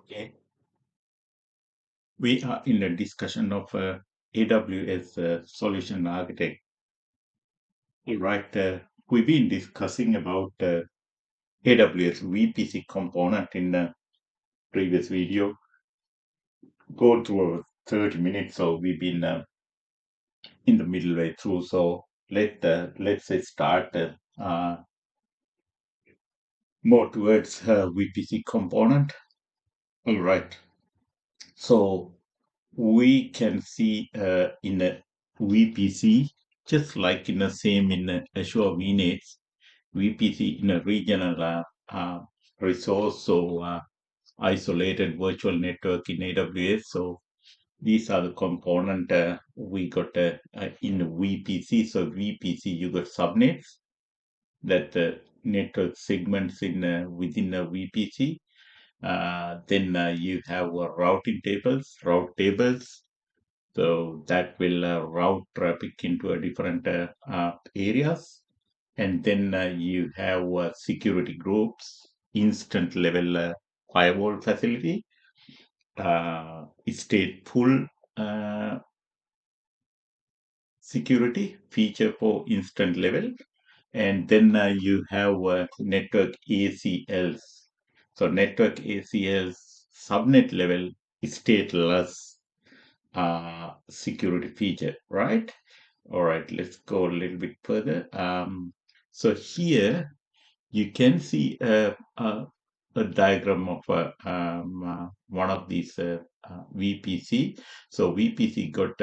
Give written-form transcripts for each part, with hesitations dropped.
Okay, we are in a discussion of AWS Solution Architect. All right, we've been discussing about AWS VPC component in the previous video. Go through 30 minutes, so we've been in the middle way through. So let's say start more towards VPC component. All right, so we can see in a VPC, just like in the same in Azure VNets, VPC in a regional resource, so isolated virtual network in AWS. So these are the component we got in VPC. So VPC, you got subnets that network segments in within a VPC. Then you have route tables, so that will route traffic into a different areas. And then you have security groups, instant level firewall facility, stateful uh, security feature for instant level. And then you have network ACLs. So network ACLs subnet level stateless security feature, right? All right, let's go a little bit further. So here you can see a diagram of one of these VPC. So VPC got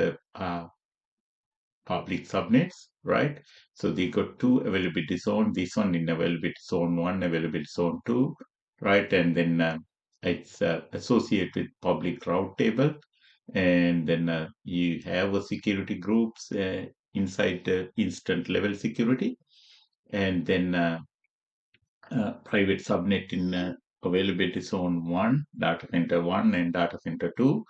public subnets, right? So they got two availability zone, this one in availability zone 1, availability zone 2, right? And then it's associated with public route table. And then you have a security groups inside the instant level security. And then private subnet in availability zone 1, data center 1 and data center 2,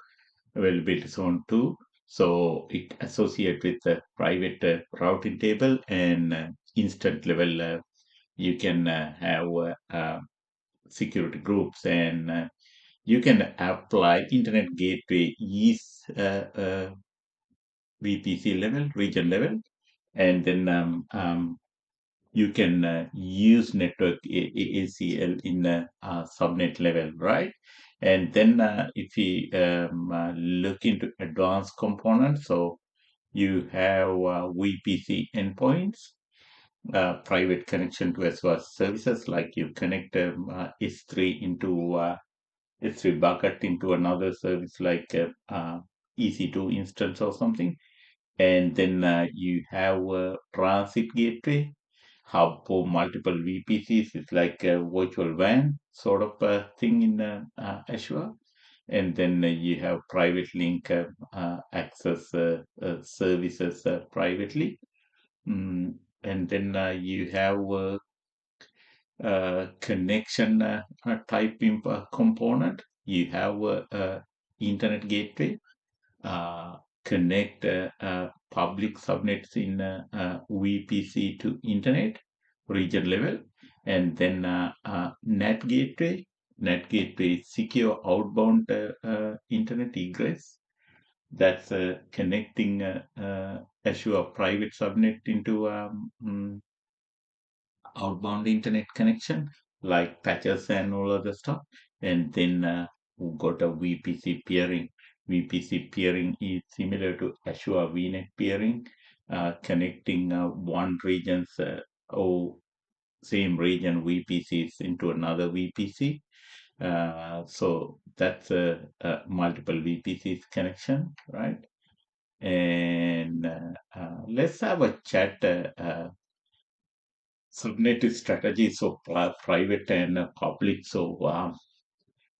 availability zone 2. So it associate with the private routing table and instant level. You can have security groups, and you can apply internet gateway is VPC level, region level, and then you can use network ACL in subnet level, right? And then if you look into advanced components, so you have VPC endpoints, private connection to as well as services, like you connect S3 into S3 bucket into another service like EC2 instance or something. And then you have a transit gateway hub for multiple VPCs. It's like a virtual WAN sort of thing in Azure. And then you have private link access services privately. And then you have connection type component. You have internet gateway, connect public subnets in VPC to internet region level, and then NAT gateway. NAT gateway is secure outbound internet egress. That's connecting Azure private subnet into outbound internet connection, like patches and all other stuff. And then we got a VPC peering. VPC peering is similar to Azure VNet peering, connecting one region's or same region VPCs into another VPC. So that's a multiple VPCs connection, right? And let's have a chat. Subnet strategy, so private and public. So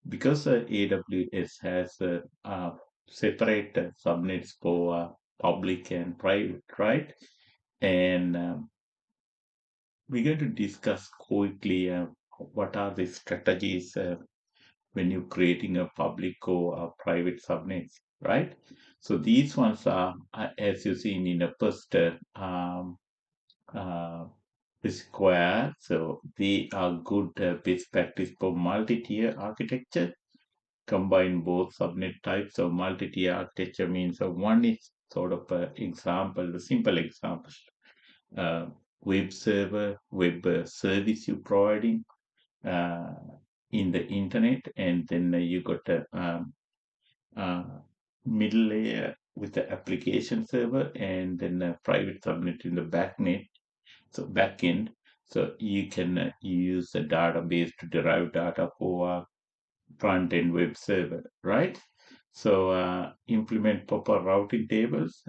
because AWS has separate subnets for public and private, right? And we're going to discuss quickly what are the strategies when you're creating a public or a private subnets, right? So these ones are, as you see in the first uh, square. So they are good best practice for multi-tier architecture. combine both subnet types. So multi-tier architecture means one is sort of an example, a simple example. Uh, Web server, web service you providing uh, in the internet, and then you got a uh, middle layer with the application server, and then a private subnet in the backnet, so backend. So you can use the database to derive data for front end web server, right? So implement proper routing tables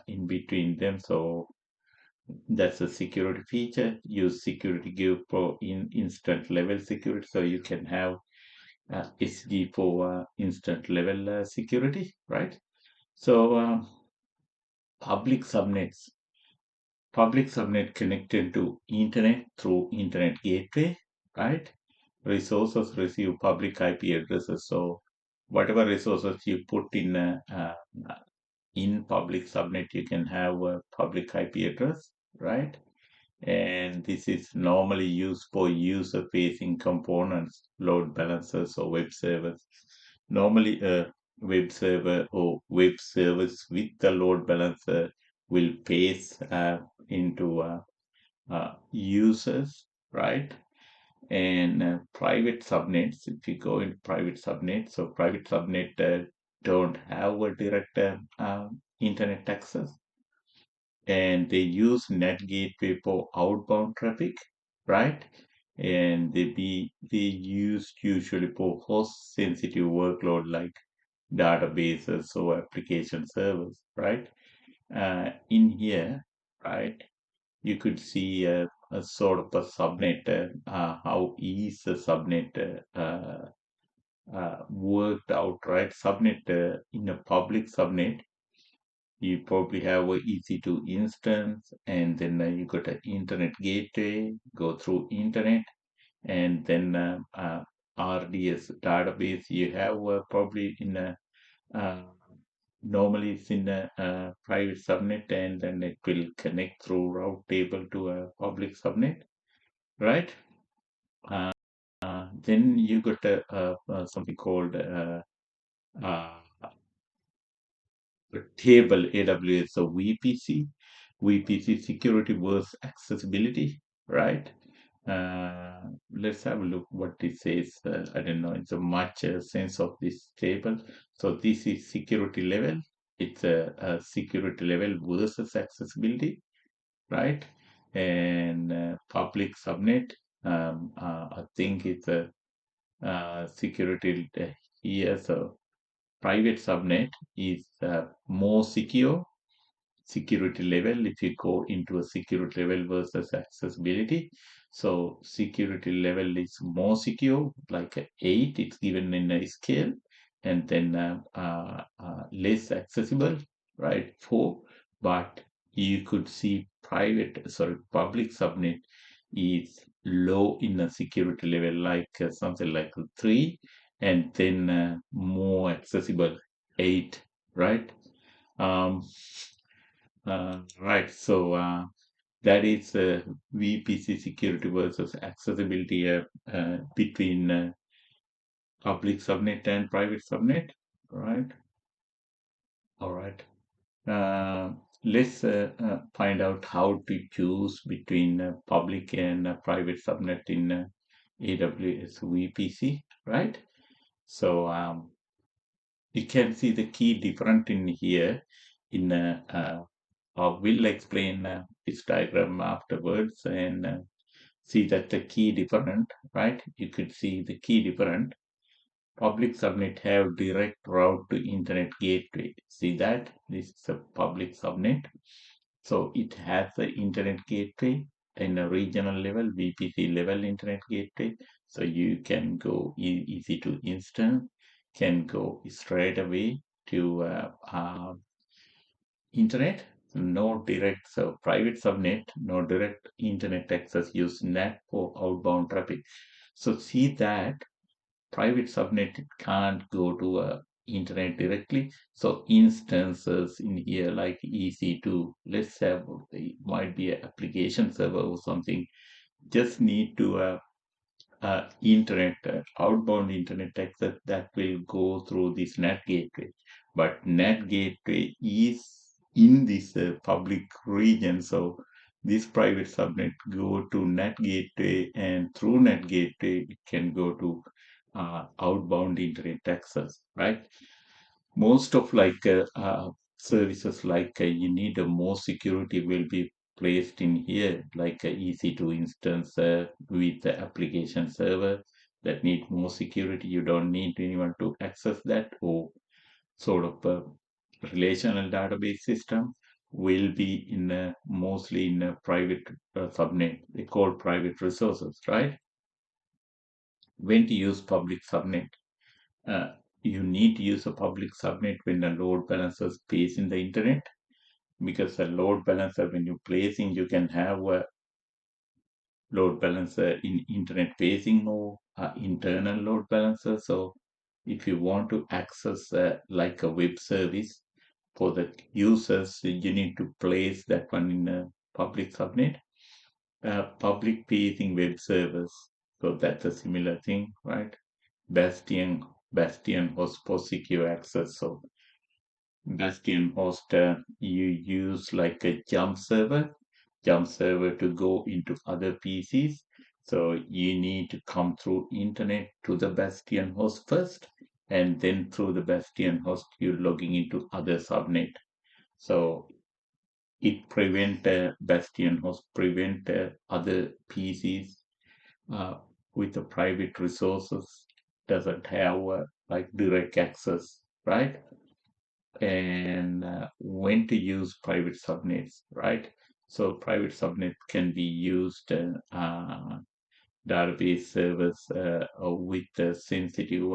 in between them. So that's a security feature. Use security give for instant level security, so you can have SG for instant level security, right? So public subnets, public subnet connected to internet through internet gateway, right? Resources receive public IP addresses. So whatever resources you put in public subnet, you can have a public IP address, right? And this is normally used for user-facing components, load balancers or web servers. Normally, a web server or web service with the load balancer will face into users, right? And private subnets, if you go in private subnets, so private subnet don't have a direct internet access, and they use net gateway for outbound traffic, right? And they used usually for host sensitive workload like databases or application servers, right? In here, right, you could see a sort of a subnet, how is the subnet worked out, right? Subnet in a public subnet, you probably have a EC2 instance, and then you got an internet gateway, go through internet, and then RDS database you have probably in a uh, normally it's in a private subnet, and then it will connect through route table to a public subnet, right? Uh, then you got something called uh, a table AWS, so VPC security versus accessibility, right? Let's have a look what it says. I don't know, it's a much sense of this table. So this is security level. It's a security level versus accessibility, right? And public subnet, I think it's a security here. So private subnet is more security level if you go into a security level versus accessibility. So security level is more secure, like a 8, it's given in a scale, and then less accessible, right? 4, but you could see public subnet is low in a security level, like something like 3, and then more accessible 8, right? Um, right. So that is VPC security versus accessibility between public subnet and private subnet. Right. All right. Uh, let's find out how to choose between public and private subnet in AWS VPC. Right. So you can see the key different in here in we'll explain this diagram afterwards, and see that the key different, right? You could see the key different. Public subnet have direct route to internet gateway. See that? This is a public subnet. So it has the internet gateway in a regional level, VPC level internet gateway. So you can go easy to instance, can go straight away to internet, no direct, so private subnet, no direct internet access, use NAT for outbound traffic. So see that private subnet can't go to internet directly. So instances in here like EC2, let's have, it might be an application server or something, just need to outbound internet access that will go through this NAT gateway. But NAT gateway is in this public region, so this private subnet go to NAT gateway, and through NAT gateway it can go to outbound internet access, right? Most of services you need a more security will be placed in here, like a EC2 instance with the application server that need more security. You don't need anyone to access that, or sort of a relational database system will be in mostly in a private subnet. They call private resources, right? When to use public subnet? Uh, you need to use a public subnet when the load balancer space in the internet, because a load balancer, when you're placing, you can have a load balancer in internet facing or internal load balancer. So if you want to access like a web service for the users, you need to place that one in a public subnet. Public facing web servers, so that's a similar thing, right? Bastion host for secure access. So Bastion host, you use like a jump server to go into other PCs. So you need to come through internet to the Bastion host first, and then through the Bastion host you're logging into other subnet. So it prevent Bastion host prevent other PCs with the private resources doesn't have like direct access, right? And when to use private subnets, right? So private subnet can be used database servers with sensitive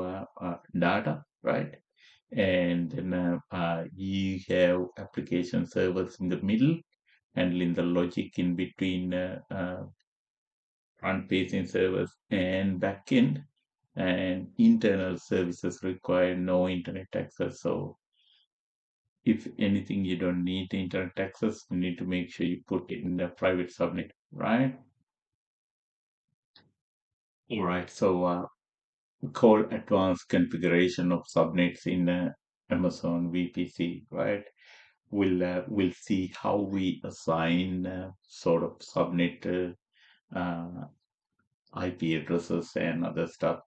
data, right? And then you have application servers in the middle, handling the logic in between front-facing servers and backend, and internal services require no internet access. So if anything, you don't need internet access, you need to make sure you put it in the private subnet, right? All right. So call advanced configuration of subnets in Amazon VPC, right? We'll see how we assign sort of subnet IP addresses and other stuff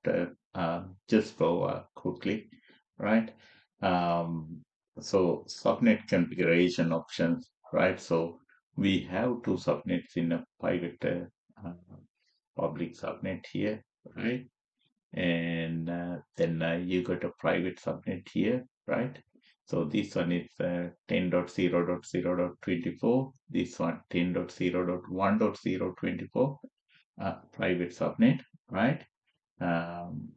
just for quickly, right? Um, so subnet configuration options, right? So we have two subnets in a private public subnet here, right? And then you got a private subnet here, right? So this one is 10.0.0.24. This one 10.0.1.0.24 private subnet, right? Um,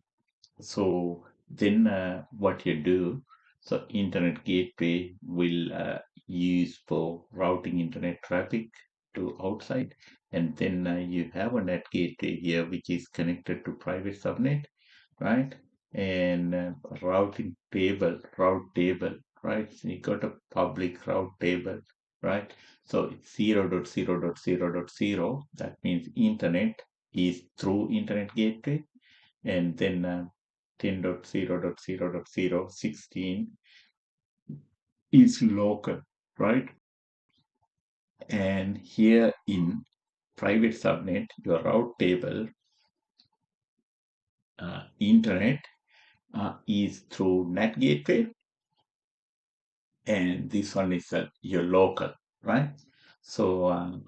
so then what you do, so internet gateway will use for routing internet traffic to outside, and then you have a net gateway here which is connected to private subnet, right? And route table, right? So you got a public route table, right? So it's 0.0.0.0. That means internet is through internet gateway, and then 10.0.0.0.16 is local, right? And here in private subnet, your route table internet is through NAT gateway, and this one is your local, right? So,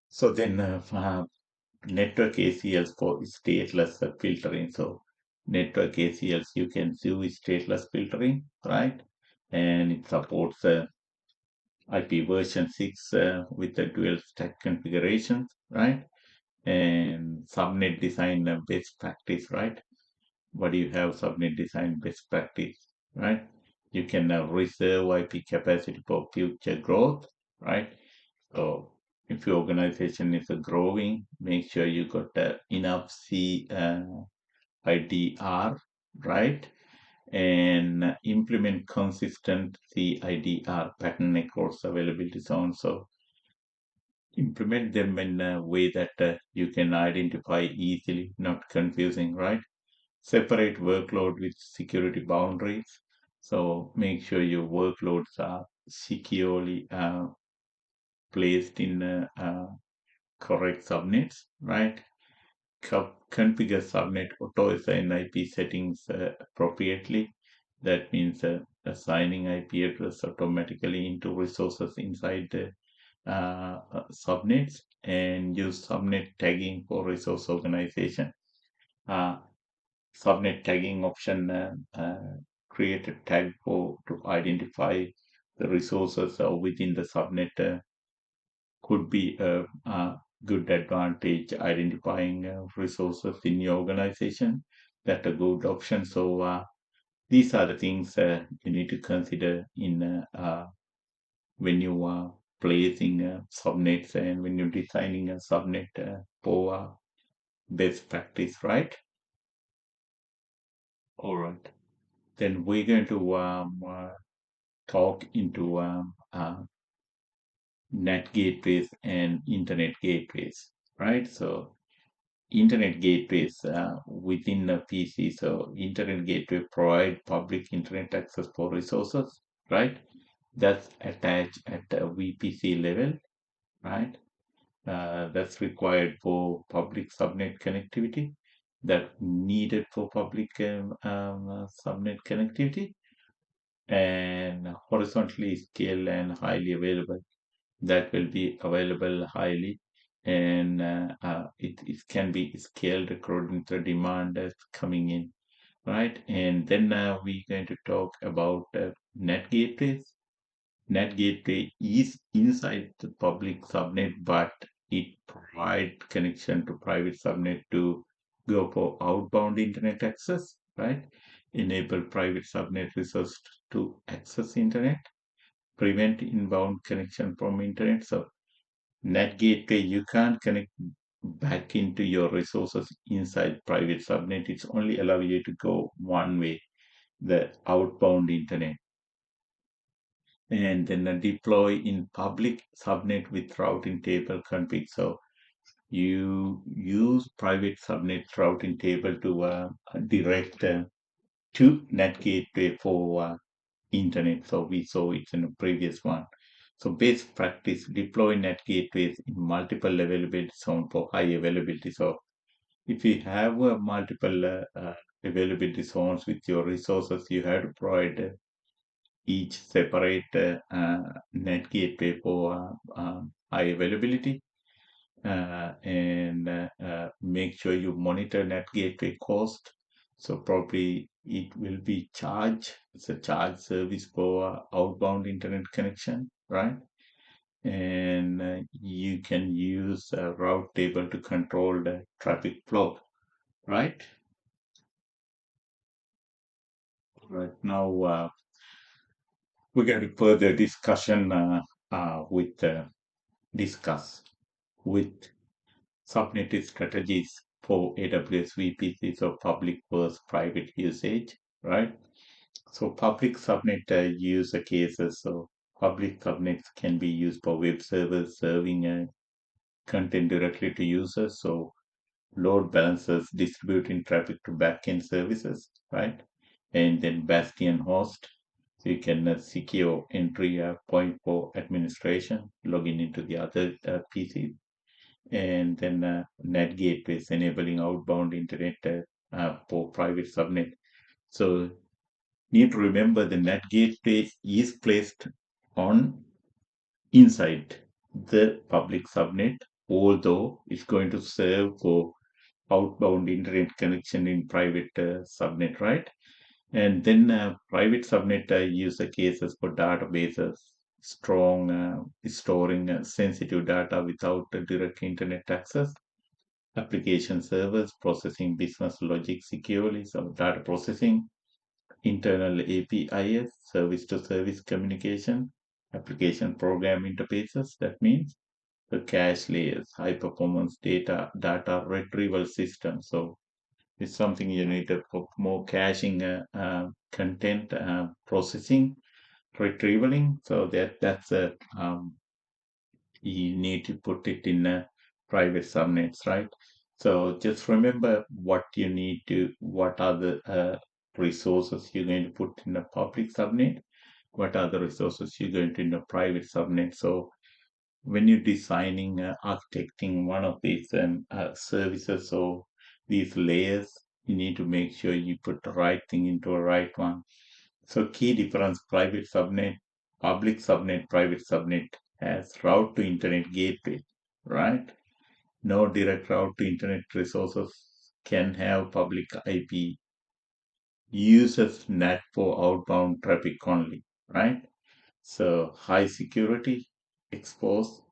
so then network ACLs for stateless filtering. So network ACLs you can do stateless filtering, right? And it supports IP version 6 with the dual stack configuration, right? And subnet design best practice, right? What do you have subnet design best practice, right? You can reserve IP capacity for future growth, right? So if your organization is growing, make sure you got enough CIDR, right? And implement consistent CIDR pattern across availability zones. So implement them in a way that you can identify easily, not confusing, right? Separate workload with security boundaries. So make sure your workloads are securely placed in correct subnets, right? Configure subnet auto-assign IP settings appropriately. That means assigning IP address automatically into resources inside the subnets, and use subnet tagging for resource organization. Uh, Subnet tagging option create a tag for to identify the resources within the subnet could be a good advantage identifying resources in your organization. That's a good option. So these are the things you need to consider in when you are placing subnets and when you're designing a subnet for best practice, right? All right. Then we're going to talk into net gateways and internet gateways, right? So internet gateways within a PC. So internet gateway provide public internet access for resources, right? That's attached at a VPC level, right? That's required for public subnet connectivity, that needed for public subnet connectivity, and horizontally scaled and highly available. That will be available highly, and it can be scaled according to the demand that's coming in, right? And then we're going to talk about net gateways. Net gateway is inside the public subnet, but it provides connection to private subnet to go for outbound internet access, right? Enable private subnet resource to access internet, prevent inbound connection from internet. So net gateway, you can't connect back into your resources inside private subnet. It's only allow you to go one way, the outbound internet. And then deploy in public subnet with routing table config. So you use private subnet routing table to direct to net gateway for internet. So we saw it in the previous one. So best practice, deploy net gateways in multiple availability zone for high availability. So if you have multiple availability zones with your resources, you have to provide each separate net gateway for high availability. And make sure you monitor net gateway cost. So probably it will be charge. It's a charge service for outbound internet connection, right? And you can use a route table to control the traffic flow, right? Right now, we get to further discussion with discuss with subnet strategies for AWS VPC, so public versus private usage, right? So public subnet user cases. So public subnets can be used for web servers serving content directly to users. So load balancers distributing traffic to backend services, right? And then Bastion host. So you can secure entry point for administration, login into the other PCs, and then net gateways enabling outbound internet for private subnet. So need to remember the net gateway is placed on inside the public subnet, although it's going to serve for outbound internet connection in private subnet, right? And then private subnet user cases for databases, strong storing sensitive data without direct internet access, application servers processing business logic securely, so data processing, internal APIs, service to service communication, application program interfaces. That means the cache layers, high performance data retrieval system. So it's something you need to put more caching, content processing, retrievaling. So that's a you need to put it in a private subnets, right? So just remember what are the resources you're going to put in a public subnet, what are the resources you're going to in a private subnet. So when you're designing, architecting one of these services or these layers, you need to make sure you put the right thing into a right one. So key difference: private subnet, public subnet, private subnet has route to internet gateway, right? No direct route to internet resources can have public IP, uses NAT for outbound traffic only, right? So high security, exposed,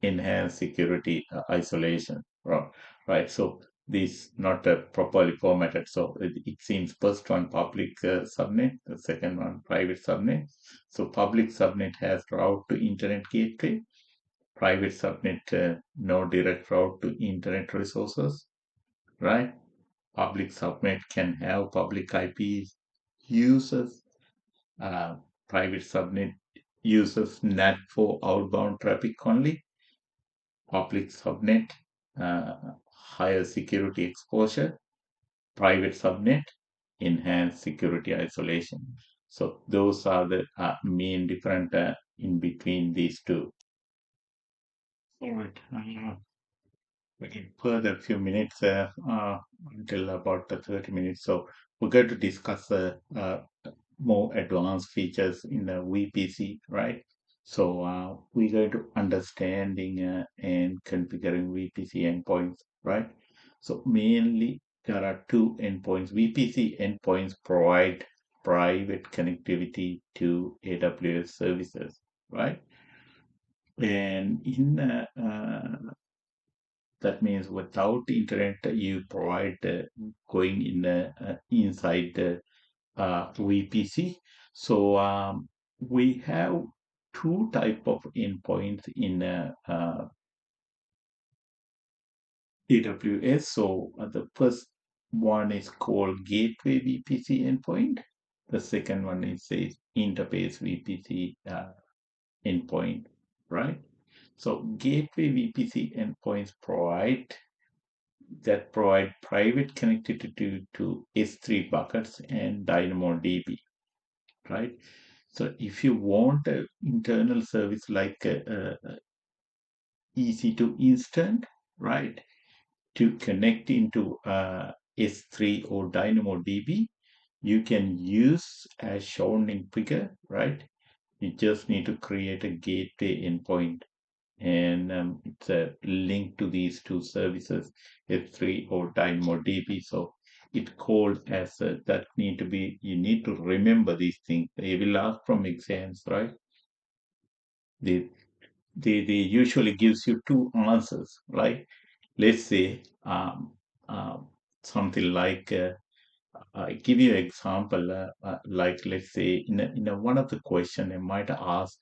enhanced security, isolation, right? So this not properly formatted. So it seems first one public subnet, the second one private subnet. So public subnet has route to internet gateway. Private subnet, no direct route to internet resources, right? Public subnet can have public IPs, users. Uh, Private subnet uses NAT for outbound traffic only. Public subnet, higher security exposure. Private subnet, enhanced security isolation. So those are the main different in between these two. All right. We can further few minutes until about 30 minutes. So we're going to discuss more advanced features in the VPC, right? So we're going to understanding and configuring VPC endpoints, right? So mainly there are two endpoints. VPC endpoints provide private connectivity to AWS services, right? And in that means without internet, you provide going in inside the VPC. So we have two type of endpoints in AWS. So the first one is called Gateway VPC endpoint. The second one is a interface VPC endpoint, right? So Gateway VPC endpoints provide private connectivity to S3 buckets and DynamoDB, right? So if you want an internal service like EC2 instant, right, to connect into S3 or DynamoDB, you can use as shown in figure, right? You just need to create a gateway endpoint, and it's a link to these two services, S3 or DynamoDB. So it called as that need to be, you need to remember these things. They will ask from exams, right? They, they usually gives you two answers, right? Let's say something like, I give you an example, like let's say in one of the question, they might ask,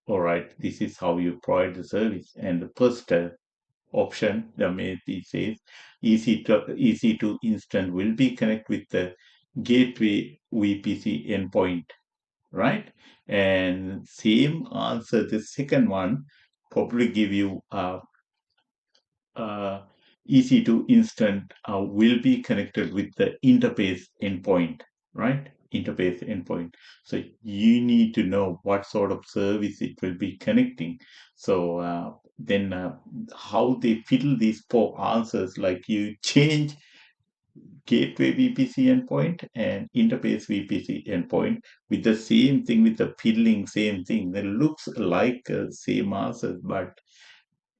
all right, this is how you provide the service. And the first option, the maybe says EC2 instant will be connect with the gateway VPC endpoint, right? And same answer, the second one probably give you uh, EC2 instant will be connected with the interface endpoint, right? Interface endpoint. So you need to know what sort of service it will be connecting. So then how they fill these four answers, like you change gateway VPC endpoint and interface VPC endpoint with the same thing, with the filling same thing. That looks like same answers, but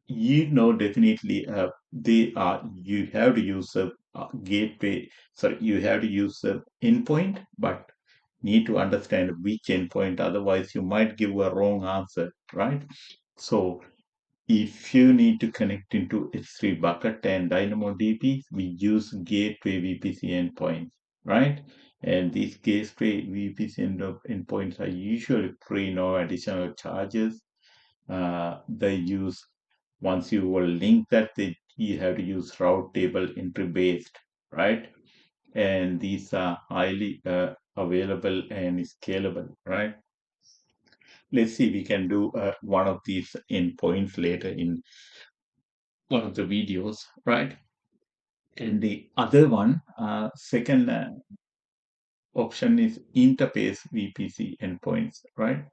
definitely they are, you have to use a gateway, sorry, you have to use a endpoint, but need to understand which endpoint, otherwise you might give a wrong answer, right? So if you need to connect into S3 bucket and DynamoDB, we use gateway VPC endpoints, right? And these gateway VPC endpoints are usually free, no additional charges. They use, once you will link that, you have to use route table entry based, right? And these are highly available and scalable, right? Let's see, we can do one of these endpoints later in one of the videos, right? And the other one, second option is interface VPC endpoints, right?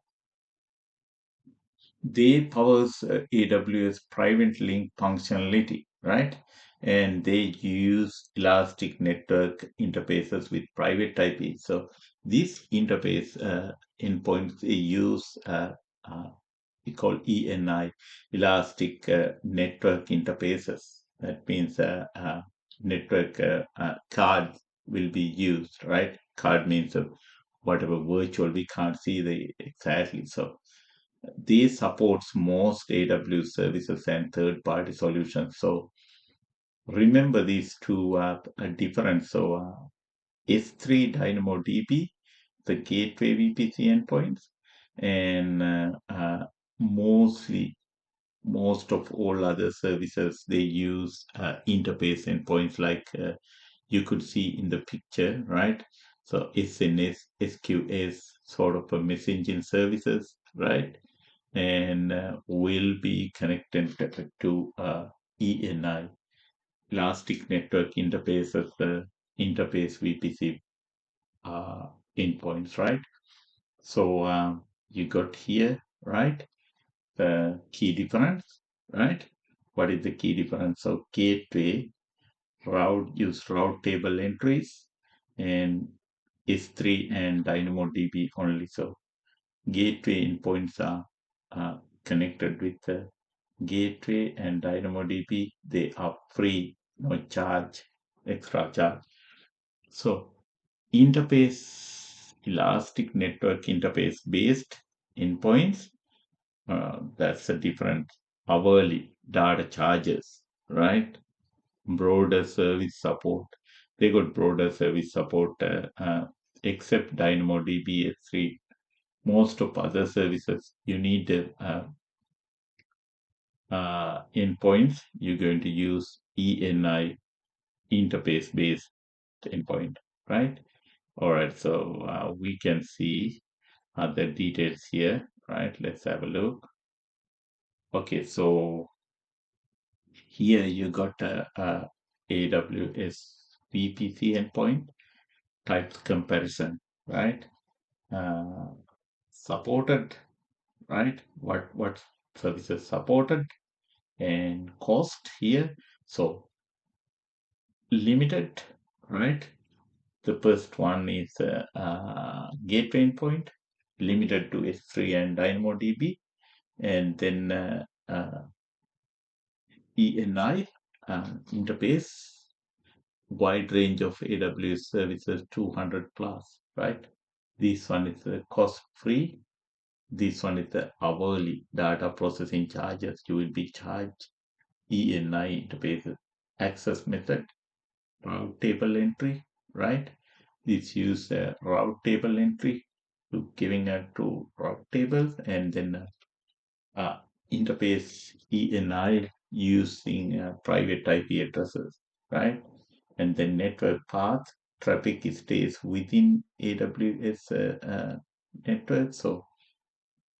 They powers AWS private link functionality, right? And they use elastic network interfaces with private IP. So these interface endpoints they use uh, we call ENI, elastic network interfaces. That means network card will be used, right? Card means whatever virtual, we can't see the exactly. So this supports most AWS services and third-party solutions. So remember these two are different. So S3 DynamoDB, the gateway VPC endpoints, and mostly most of all other services they use interface endpoints like you could see in the picture, right? So SNS, SQS, sort of a messaging services, right? And will be connected to ENI, Elastic Network Interfaces, interface VPC endpoints, right? So you got here, right? The key difference, right? What is the key difference? So gateway route use route table entries and S3 and DynamoDB only. So gateway endpoints are connected with the gateway and DynamoDB. They are free, no charge, extra charge. So interface, elastic network interface based endpoints, that's a different hourly data charges, right? Broader service support. They got broader service support except DynamoDB S3. Most of other services you need endpoints. You're going to use ENI interface based endpoint, right? All right, so we can see other details here, right? Let's have a look. Okay, so here you got a AWS VPC endpoint types comparison, right? Uh, Supported, right? What services supported and cost here. So limited, right? The first one is gateway endpoint, limited to S3 and DynamoDB, and then ENI interface, wide range of AWS services, 200 plus, right? This one is cost free. This one is the hourly data processing charges. You will be charged ENI interfaces, access method, route table entry, right? This use route table entry to giving to route tables and then interface ENI using private IP addresses, right? And then network path traffic stays within AWS network. So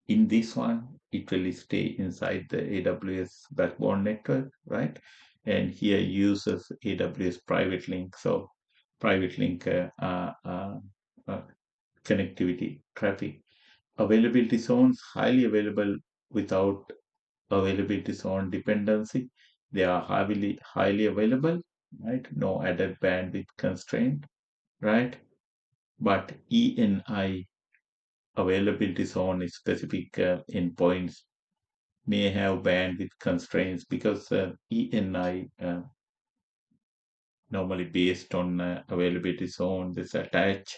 in this one, it will stay inside the AWS backbone network, right? And here uses AWS private link. So private link uh, connectivity traffic. Availability zones highly available without availability zone dependency. They are highly available, right? No added bandwidth constraint, right? But ENI availability zone is specific endpoints may have bandwidth constraints because ENI normally based on availability zone, this attach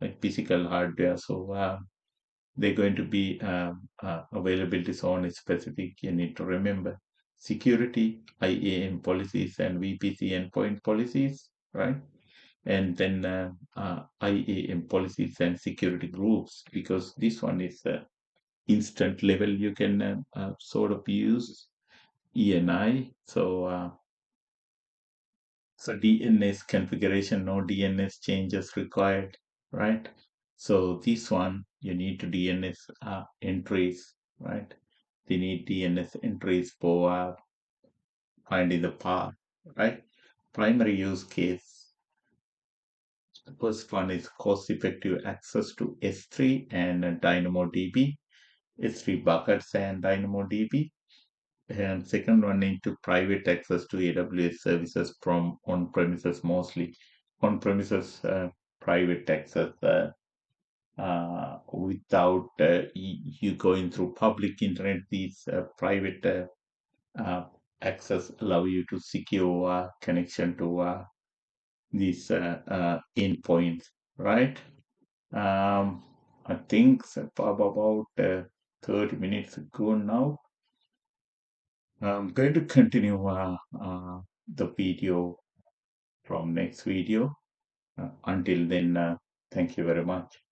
like physical hardware. So they're going to be availability zone is specific. You need to remember security, IAM policies and VPC endpoint policies, right? And then IAM policies and security groups because this one is instant level you can sort of use ENI. So DNS configuration, no DNS changes required, right? So this one you need to DNS entries, right? They need DNS entries for finding the path, right? Primary use case. The first one is cost-effective access to S3 and DynamoDB, S3 buckets and DynamoDB. And second one into private access to AWS services from on-premises mostly. On-premises private access without you going through public internet. These private access allow you to secure connection to these endpoints, right? Um, I think about 30 minutes ago now. I'm going to continue the video from next video. Until then, thank you very much.